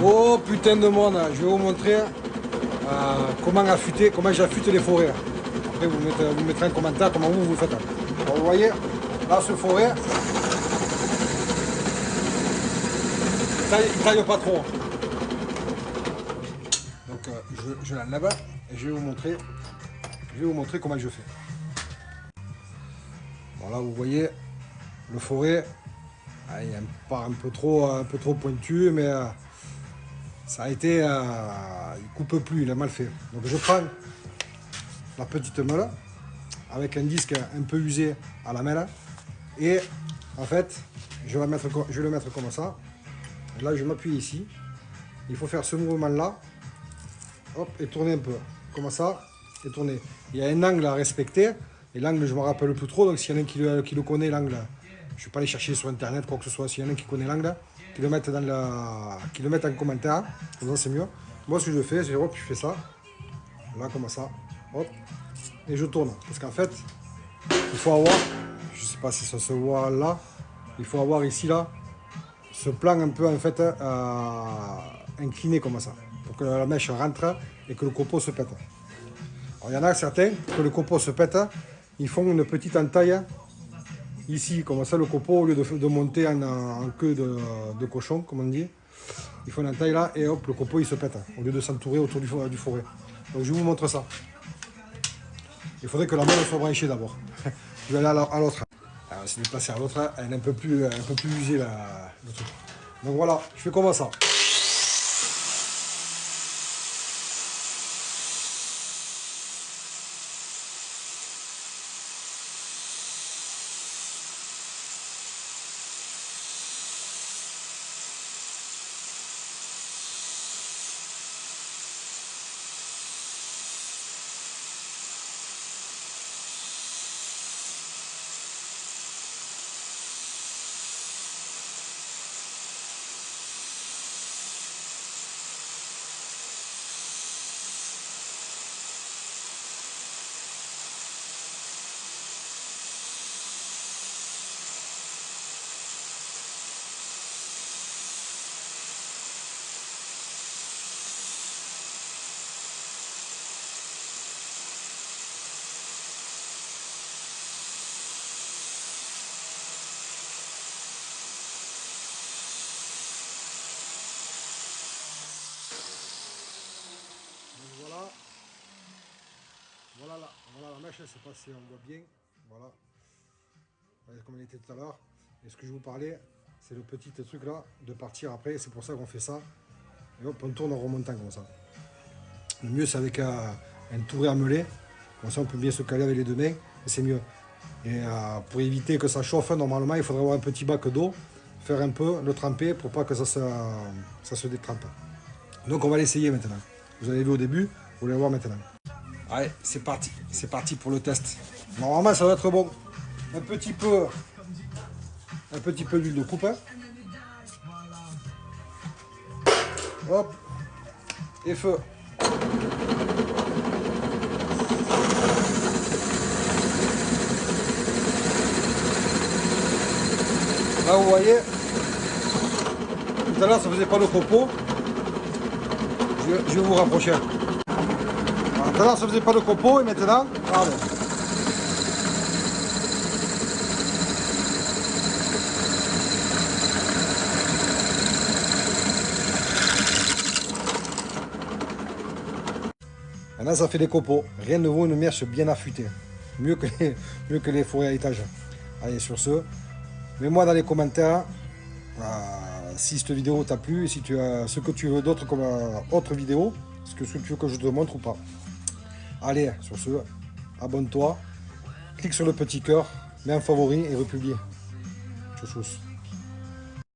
Oh putain de monde, je vais vous montrer comment j'affûte les forêts. Après vous mettrez un commentaire comment vous le faites. Alors, vous voyez, là ce forêt, il taille pas trop. Donc je l'enlève et je vais vous montrer comment je fais. Voilà, vous voyez le forêt, il est un peu trop pointu, mais ça a été, il coupe plus, il a mal fait. Donc je prends la petite meule avec un disque un peu usé à la main et en fait je vais le mettre comme ça. Et là je m'appuie ici. Il faut faire ce mouvement là, hop, et tourner un peu, comme ça, et tourner. Il y a un angle à respecter, et l'angle je ne me rappelle plus trop, donc s'il y en a un qui le connaît l'angle, je ne vais pas aller chercher sur internet quoi que ce soit, s'il y en a un qui connaît l'angle, qu'il le mette en commentaire, comme ça c'est mieux. Moi ce que je fais, c'est hop, je fais ça, là comme ça, hop, et je tourne. Parce qu'en fait, il faut avoir, je ne sais pas si ça se voit là, il faut avoir ici là, ce plan un peu en fait incliné comme ça, pour que la mèche rentre et que le copeau se pète. Alors il y en a certains, que le copeau se pète, ils font une petite entaille ici, comme ça le copeau, au lieu de monter en queue de cochon, comme on dit, ils font une entaille là et hop, le copeau il se pète, au lieu de s'entourer autour du forêt. Donc je vous montre ça. Il faudrait que la meule soit branchée d'abord. Je vais aller à l'autre. Alors, c'est déplacé à l'autre, elle est un peu plus usée le truc. Donc voilà, je fais comme ça. Voilà la mèche, je ne sais pas si on voit bien. Voilà. Comme elle était tout à l'heure. Et ce que je vous parlais, c'est le petit truc là, de partir après. C'est pour ça qu'on fait ça. Et hop, on tourne en remontant comme ça. Le mieux, c'est avec un touret à meuler. Comme ça, on peut bien se caler avec les deux mains. Et c'est mieux. Et pour éviter que ça chauffe, normalement, il faudrait avoir un petit bac d'eau. Faire un peu, le tremper pour pas que ça se détrempe. Donc, on va l'essayer maintenant. Vous avez vu au début, vous allez voir maintenant. Allez, c'est parti pour le test. Normalement, ça va être bon. Un petit peu d'huile de coupe. Hop, et feu. Là, vous voyez, tout à l'heure, ça faisait pas le copeau. Je vais vous rapprocher. Tout à l'heure, ça faisait pas le copeau et maintenant, regardez. Maintenant, ça fait des copeaux. Rien ne vaut une mèche bien affûtée. Mieux que les forêts à étage. Allez, sur ce, mets-moi dans les commentaires si cette vidéo t'a plu, si tu as ce que tu veux d'autre comme autre vidéo, ce que tu veux que je te montre ou pas. Allez, sur ce, abonne-toi, clique sur le petit cœur, mets un favori et republie. Tchuss.